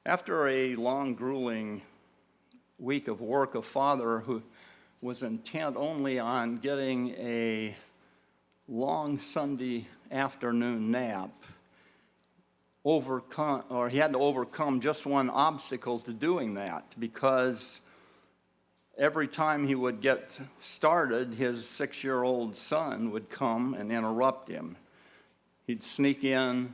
After a long, grueling week of work, a father who was intent only on getting a long Sunday afternoon nap he had to overcome just one obstacle to doing that, because every time he would get started, his 6-year-old son would come and interrupt him. He'd sneak in,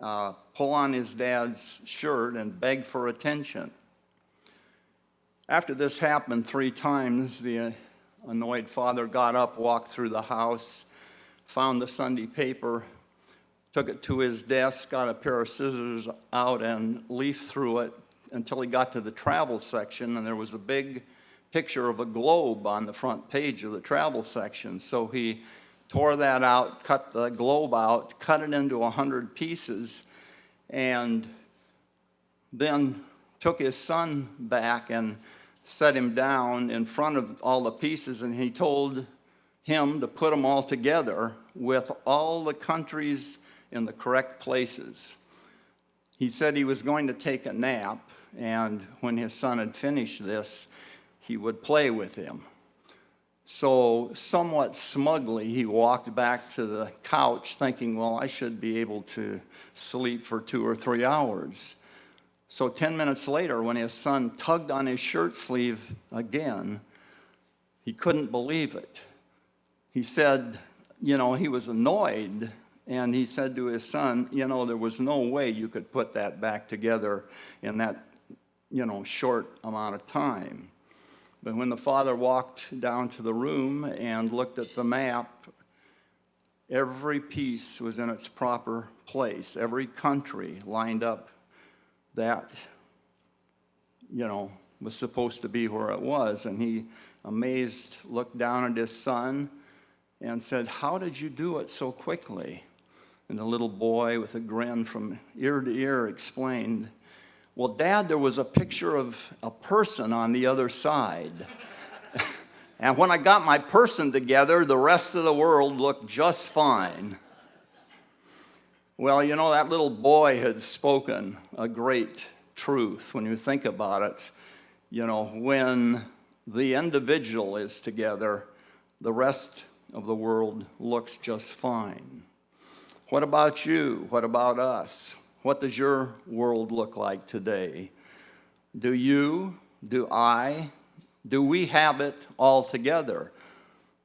pull on his dad's shirt, and beg for attention. After this happened 3 times, the annoyed father got up, walked through the house, found the Sunday paper, took it to his desk, got a pair of scissors out, and leafed through it until he got to the travel section, and there was a big picture of a globe on the front page of the travel section. So he tore that out, cut the globe out, cut it into 100 pieces, and then took his son back and set him down in front of all the pieces, and he told him to put them all together with all the countries in the correct places. He said he was going to take a nap, and when his son had finished this, he would play with him. So somewhat smugly, he walked back to the couch thinking, well, I should be able to sleep for 2 or 3 hours. So 10 minutes later, when his son tugged on his shirt sleeve again, he couldn't believe it. He said, he was annoyed, and he said to his son, there was no way you could put that back together in that, short amount of time. But when the father walked down to the room and looked at the map, every piece was in its proper place. Every country lined up that, was supposed to be where it was. And he, amazed, looked down at his son and said, "How did you do it so quickly?" And the little boy, with a grin from ear to ear, explained, "Well, Dad, there was a picture of a person on the other side. And when I got my person together, the rest of the world looked just fine." Well, that little boy had spoken a great truth when you think about it. When the individual is together, the rest of the world looks just fine. What about you? What about us? What does your world look like today? Do you, do I, do we have it all together?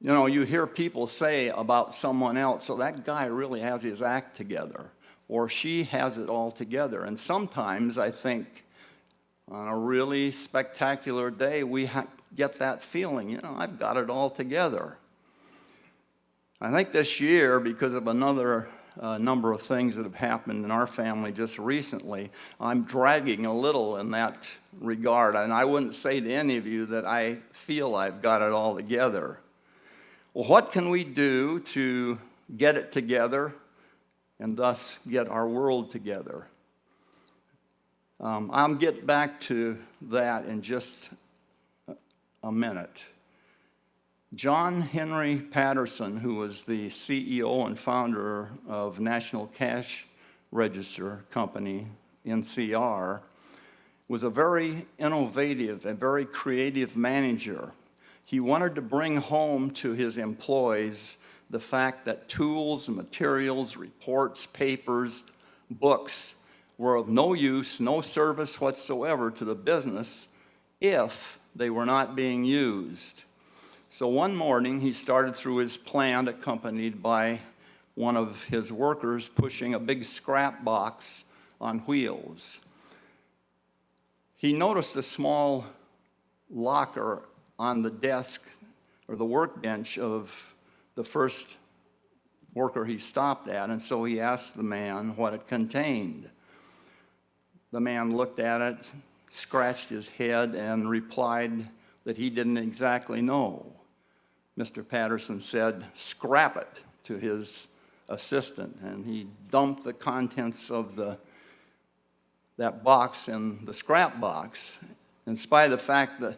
You hear people say about someone else, so that guy really has his act together, or she has it all together. And sometimes I think on a really spectacular day, we get that feeling, I've got it all together. I think this year, because of another number of things that have happened in our family just recently, I'm dragging a little in that regard. And I wouldn't say to any of you that I feel I've got it all together. Well, what can we do to get it together and thus get our world together? I'll get back to that in just a minute. John Henry Patterson, who was the CEO and founder of National Cash Register Company, NCR, was a very innovative and very creative manager. He wanted to bring home to his employees the fact that tools, materials, reports, papers, books were of no use, no service whatsoever to the business if they were not being used. So one morning, he started through his plant, accompanied by one of his workers pushing a big scrap box on wheels. He noticed a small locker on the desk or the workbench of the first worker he stopped at, and so he asked the man what it contained. The man looked at it, scratched his head, and replied that he didn't exactly know. Mr. Patterson said, "Scrap it," to his assistant, and he dumped the contents of that box in the scrap box. In spite of the fact the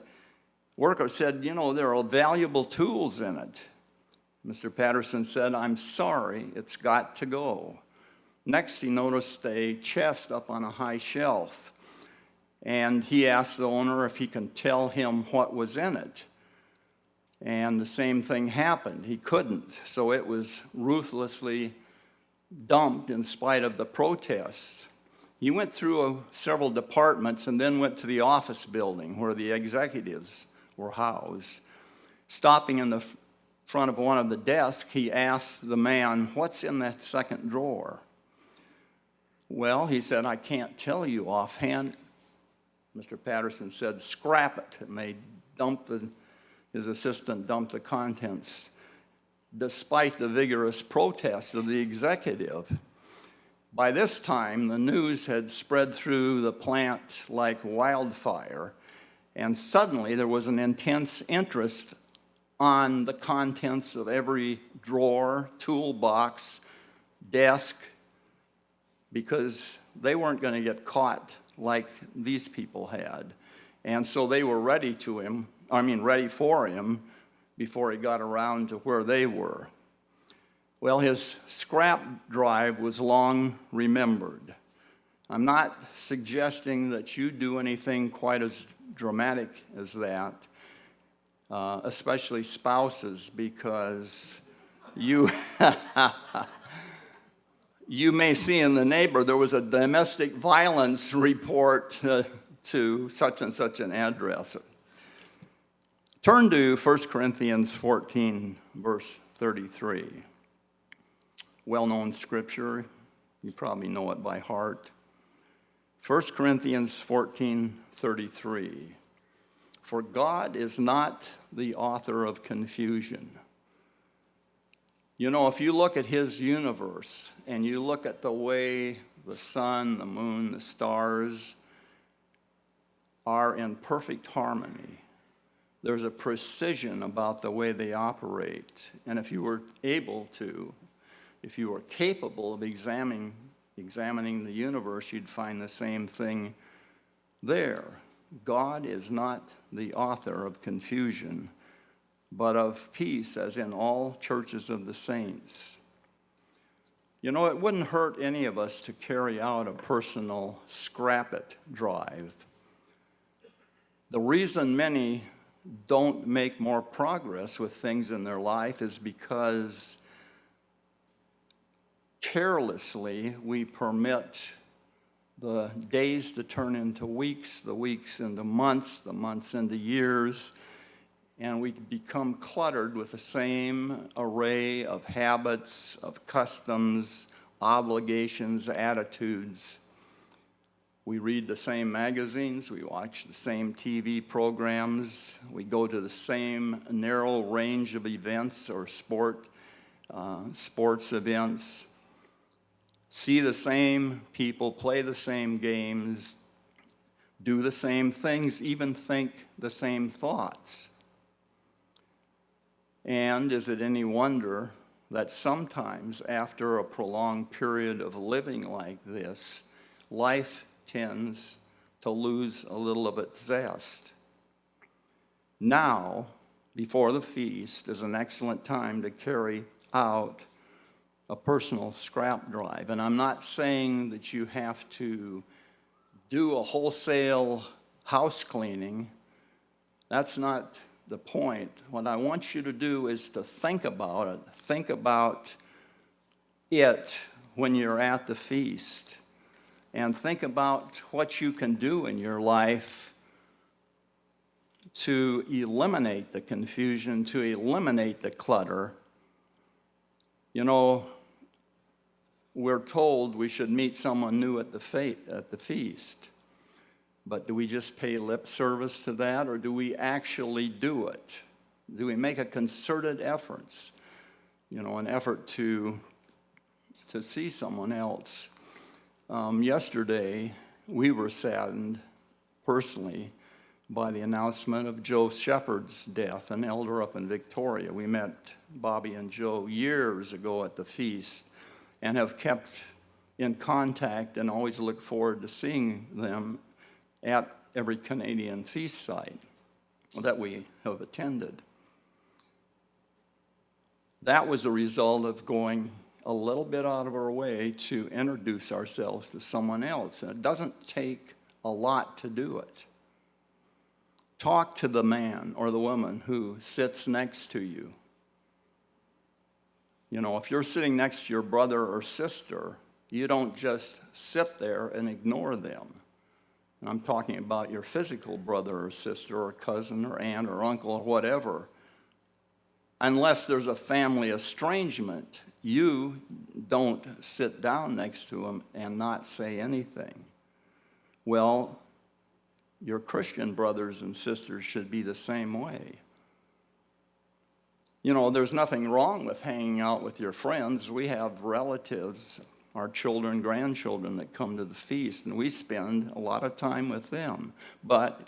worker said, there are valuable tools in it. Mr. Patterson said, "I'm sorry, it's got to go." Next, he noticed a chest up on a high shelf. And he asked the owner if he can tell him what was in it. And the same thing happened. He couldn't. So it was ruthlessly dumped in spite of the protests. He went through several departments and then went to the office building where the executives were housed. Stopping in the front of one of the desks, he asked the man, "What's in that second drawer?" "Well," he said, "I can't tell you offhand." Mr. Patterson said, "Scrap it." And they his assistant dumped the contents, despite the vigorous protests of the executive. By this time, the news had spread through the plant like wildfire, and suddenly there was an intense interest on the contents of every drawer, toolbox, desk, because they weren't going to get caught like these people had. And so they were ready for him before he got around to where they were. Well, his scrap drive was long remembered. I'm not suggesting that you do anything quite as dramatic as that, especially spouses, because you you may see in the neighbor there was a domestic violence report to such and such an address. Turn to 1 Corinthians 14, verse 33. Well-known scripture. You probably know it by heart. 1 Corinthians 14:33. For God is not the author of confusion. You know, if you look at his universe and you look at the way the sun, the moon, the stars are in perfect harmony, there's a precision about the way they operate. And if you were capable of examining the universe, you'd find the same thing there. God is not the author of confusion, but of peace, as in all churches of the saints. You know, it wouldn't hurt any of us to carry out a personal scrap-it drive. The reason many don't make more progress with things in their life is because carelessly we permit the days to turn into weeks, the weeks into months, the months into years, and we become cluttered with the same array of habits, of customs, obligations, attitudes. We read the same magazines, we watch the same TV programs, we go to the same narrow range of events or sports events, see the same people, play the same games, do the same things, even think the same thoughts. And is it any wonder that sometimes after a prolonged period of living like this, life tends to lose a little of its zest? Now, before the feast, is an excellent time to carry out a personal scrap drive. And I'm not saying that you have to do a wholesale house cleaning. That's not the point. What I want you to do is to think about it. Think about it when you're at the feast. And think about what you can do in your life to eliminate the confusion, to eliminate the clutter. You know, we're told we should meet someone new at the feast. But do we just pay lip service to that, or do we actually do it? Do we make a concerted effort, an effort to see someone else? Yesterday, we were saddened personally by the announcement of Joe Shepard's death, an elder up in Victoria. We met Bobby and Joe years ago at the feast and have kept in contact and always look forward to seeing them at every Canadian feast site that we have attended. That was a result of going a little bit out of our way to introduce ourselves to someone else. And it doesn't take a lot to do it. Talk to the man or the woman who sits next to you. You know, if you're sitting next to your brother or sister, you don't just sit there and ignore them. And I'm talking about your physical brother or sister or cousin or aunt or uncle or whatever. Unless there's a family estrangement, you don't sit down next to them and not say anything. Well, your Christian brothers and sisters should be the same way. You know, there's nothing wrong with hanging out with your friends. We have relatives, our children, grandchildren that come to the feast, and we spend a lot of time with them. But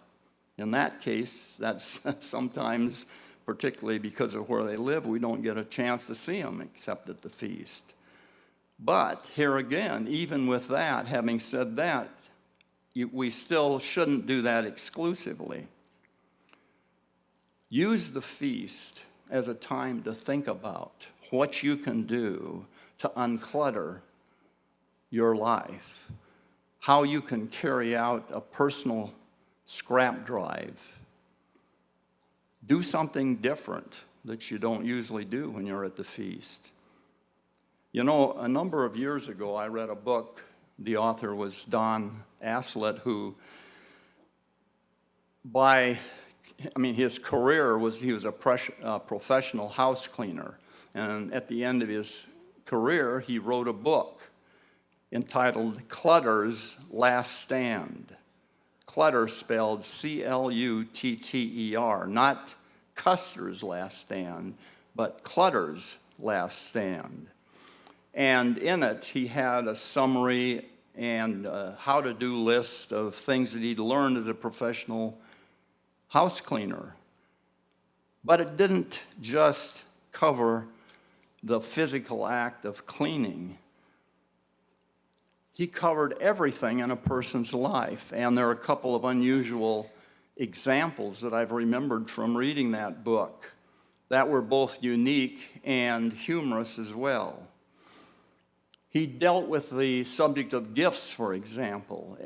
in that case, that's sometimes, particularly because of where they live, we don't get a chance to see them except at the feast. But here again, even with that, having said that, we still shouldn't do that exclusively. Use the feast as a time to think about what you can do to unclutter your life, how you can carry out a personal scrap drive. Do something different that you don't usually do when you're at the feast. You know, a number of years ago, I read a book. The author was Don Aslett, who his career was he was a professional house cleaner. And at the end of his career, he wrote a book entitled Clutter's Last Stand. Clutter spelled C-L-U-T-T-E-R, not Custer's Last Stand, but Clutter's Last Stand. And in it, he had a summary and how-to-do list of things that he'd learned as a professional house cleaner. But it didn't just cover the physical act of cleaning. He covered everything in a person's life, and there are a couple of unusual examples that I've remembered from reading that book that were both unique and humorous as well. He dealt with the subject of gifts, for example.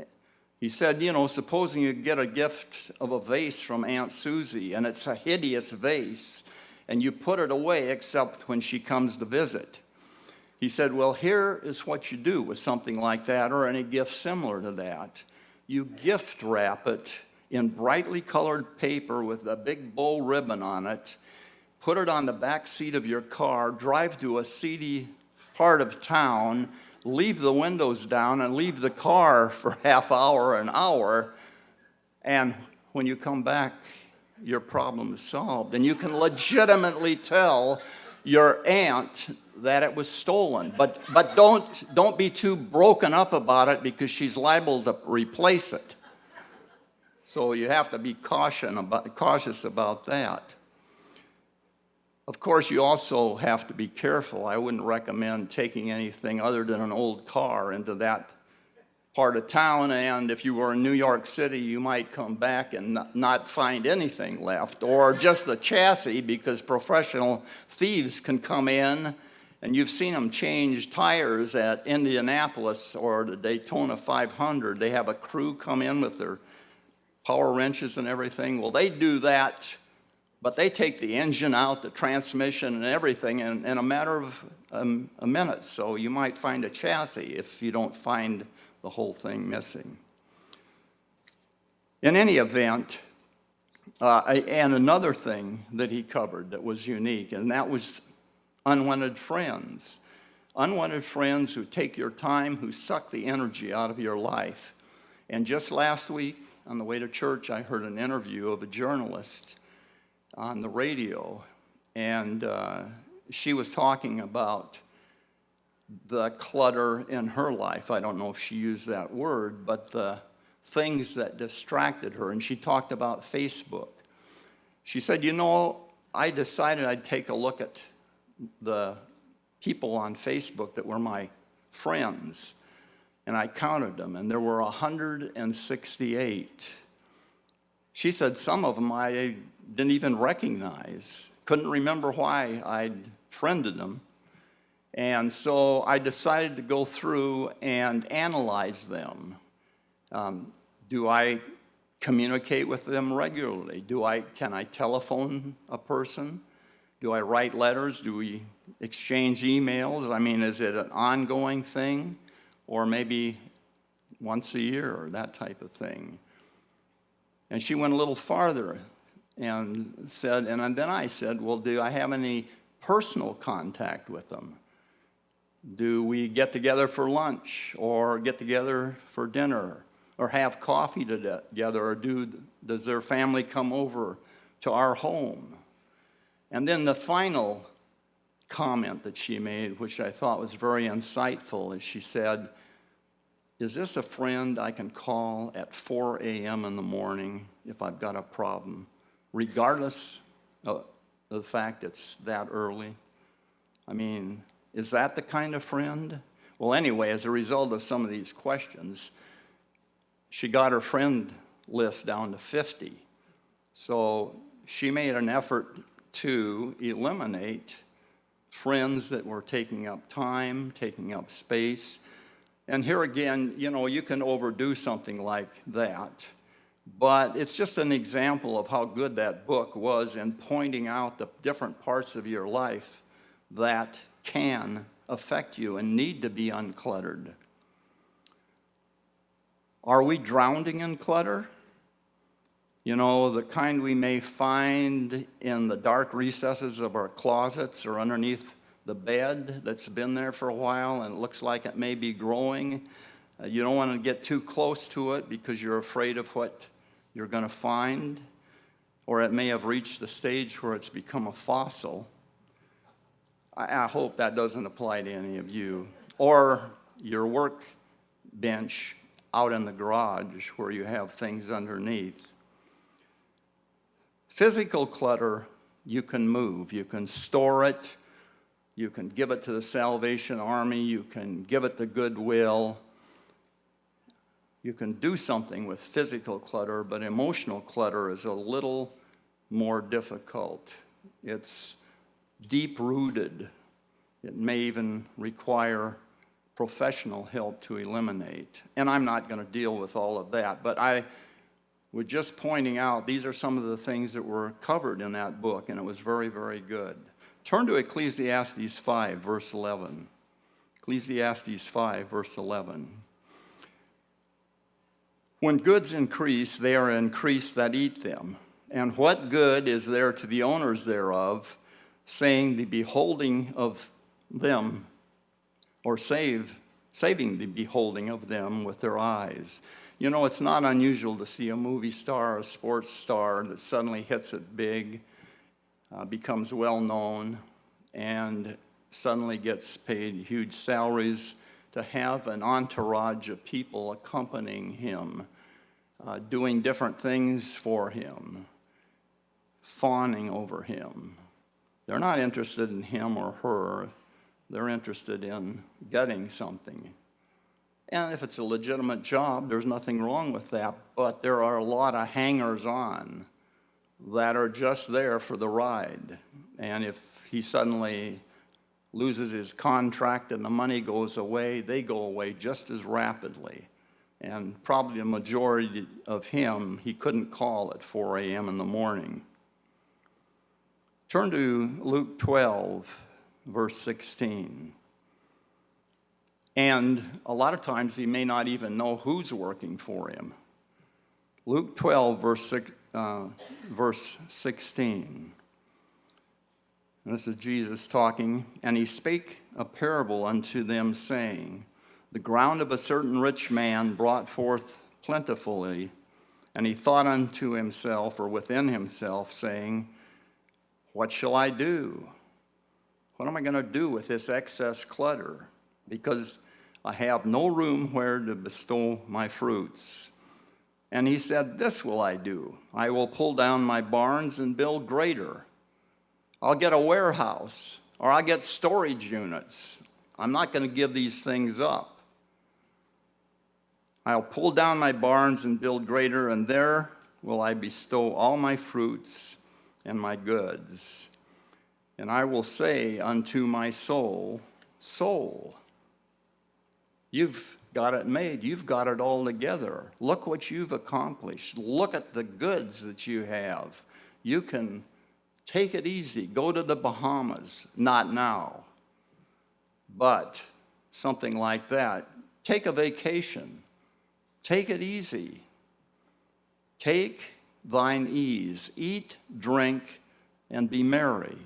He said, you know, supposing you get a gift of a vase from Aunt Susie, and it's a hideous vase, and you put it away except when she comes to visit. He said, well, here is what you do with something like that, or any gift similar to that. You gift wrap it in brightly colored paper with a big bow ribbon on it, put it on the back seat of your car, drive to a seedy part of town, leave the windows down, and leave the car for half hour, an hour, and when you come back, your problem is solved. And you can legitimately tell your aunt that it was stolen, but don't be too broken up about it because she's liable to replace it. So you have to be cautious about that. Of course, you also have to be careful. I wouldn't recommend taking anything other than an old car into that part of town, and if you were in New York City, you might come back and not find anything left, or just the chassis, because professional thieves can come in, and you've seen them change tires at Indianapolis or the Daytona 500. They have a crew come in with their power wrenches and everything. Well, they do that, but they take the engine out, the transmission, and everything in a matter of a minute. So you might find a chassis if you don't find the whole thing missing. In any event, and another thing that he covered that was unique, and that was unwanted friends. Unwanted friends who take your time, who suck the energy out of your life. And just last week, on the way to church, I heard an interview of a journalist on the radio, and she was talking about the clutter in her life. I don't know if she used that word, but the things that distracted her, and she talked about Facebook. She said, you know, I decided I'd take a look at the people on Facebook that were my friends, and I counted them, and there were 168. She said some of them I didn't even recognize, couldn't remember why I'd friended them. And so I decided to go through and analyze them. Do I communicate with them regularly? Can I telephone a person? Do I write letters? Do we exchange emails? I mean, is it an ongoing thing? Or maybe once a year or that type of thing? And she went a little farther and said, and then I said, well, do I have any personal contact with them? Do we get together for lunch or get together for dinner or have coffee together, or does their family come over to our home? And then the final comment that she made, which I thought was very insightful, is she said, is this a friend I can call at 4 a.m. in the morning if I've got a problem, regardless of the fact it's that early? I mean, is that the kind of friend? Well, anyway, as a result of some of these questions, she got her friend list down to 50. So she made an effort to eliminate friends that were taking up time, taking up space. And here again, you can overdo something like that, but it's just an example of how good that book was in pointing out the different parts of your life that can affect you and need to be uncluttered. Are we drowning in clutter? The kind we may find in the dark recesses of our closets or underneath the bed that's been there for a while and it looks like it may be growing. You don't want to get too close to it because you're afraid of what you're going to find, or it may have reached the stage where it's become a fossil. I hope that doesn't apply to any of you. Or your work bench out in the garage where you have things underneath. Physical clutter, you can move. You can store it. You can give it to the Salvation Army. You can give it to Goodwill. You can do something with physical clutter, but emotional clutter is a little more difficult. It's deep-rooted. It may even require professional help to eliminate. And I'm not going to deal with all of that, but I was just pointing out these are some of the things that were covered in that book, and it was very, very good. Turn to Ecclesiastes 5, verse 11. Ecclesiastes 5, verse 11. When goods increase, they are increased that eat them. And what good is there to the owners thereof, saying the beholding of them, or saving the beholding of them with their eyes? It's not unusual to see a movie star or a sports star that suddenly hits it big, becomes well known, and suddenly gets paid huge salaries to have an entourage of people accompanying him, doing different things for him, fawning over him. They're not interested in him or her. They're interested in getting something. And if it's a legitimate job, there's nothing wrong with that. But there are a lot of hangers-on that are just there for the ride. And if he suddenly loses his contract and the money goes away, they go away just as rapidly. And probably the majority of him, he couldn't call at 4 a.m. in the morning. Turn to Luke 12, verse 16. And a lot of times he may not even know who's working for him. Luke 12, verse 16. And this is Jesus talking. And he spake a parable unto them, saying, the ground of a certain rich man brought forth plentifully. And he thought unto himself, or within himself, saying, what shall I do? What am I going to do with this excess clutter? Because I have no room where to bestow my fruits. And he said, this will I do. I will pull down my barns and build greater. I'll get a warehouse, or I'll get storage units. I'm not going to give these things up. I'll pull down my barns and build greater, and there will I bestow all my fruits and my goods. And I will say unto my soul, soul, you've got it made. You've got it all together. Look what you've accomplished. Look at the goods that you have. You can take it easy. Go to the Bahamas. Not now, but something like that. Take a vacation. Take it easy. Take thine ease. Eat, drink, and be merry.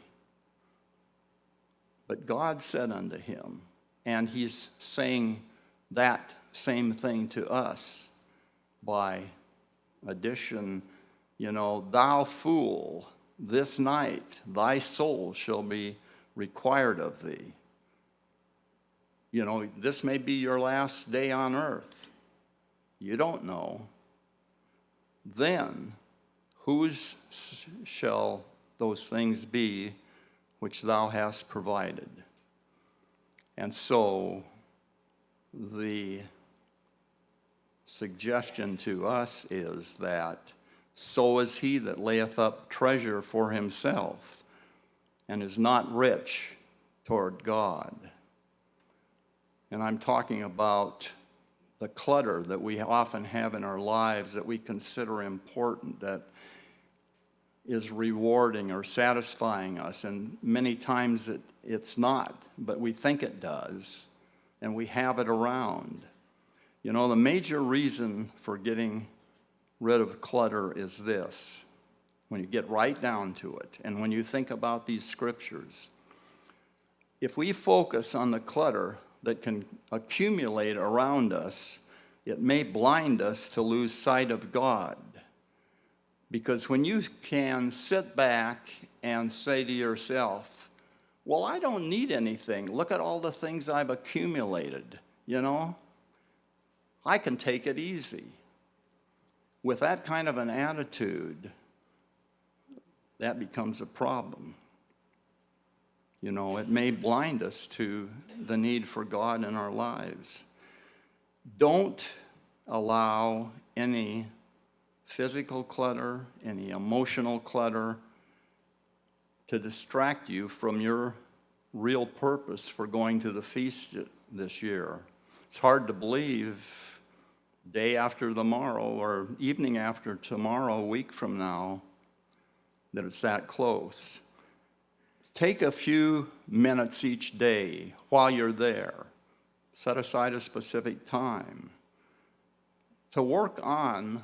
But God said unto him, and he's saying that same thing to us by addition, thou fool, this night thy soul shall be required of thee. This may be your last day on earth. You don't know. Then whose shall those things be which thou hast provided? And so the suggestion to us is that so is he that layeth up treasure for himself and is not rich toward God. And I'm talking about the clutter that we often have in our lives that we consider important, that is rewarding or satisfying us. And many times it's not, but we think it does, and we have it around. The major reason for getting rid of clutter is this. When you get right down to it, and when you think about these scriptures, if we focus on the clutter that can accumulate around us, it may blind us to lose sight of God. Because when you can sit back and say to yourself, well, I don't need anything. Look at all the things I've accumulated, I can take it easy. With that kind of an attitude, that becomes a problem. It may blind us to the need for God in our lives. Don't allow any physical clutter, any emotional clutter to distract you from your real purpose for going to the feast this year. It's hard to believe day after tomorrow or evening after tomorrow, a week from now, that it's that close. Take a few minutes each day while you're there. Set aside a specific time to work on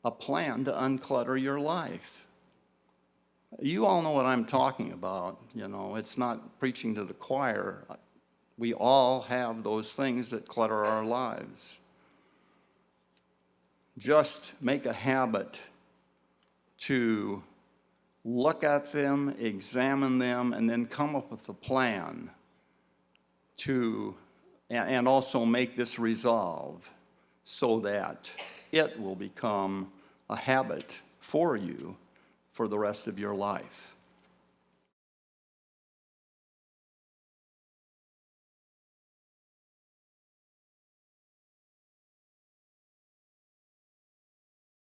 a plan to unclutter your life. You all know what I'm talking about. It's not preaching to the choir. We all have those things that clutter our lives. Just make a habit to look at them, examine them, and then come up with a plan and also make this resolve so that it will become a habit for you for the rest of your life.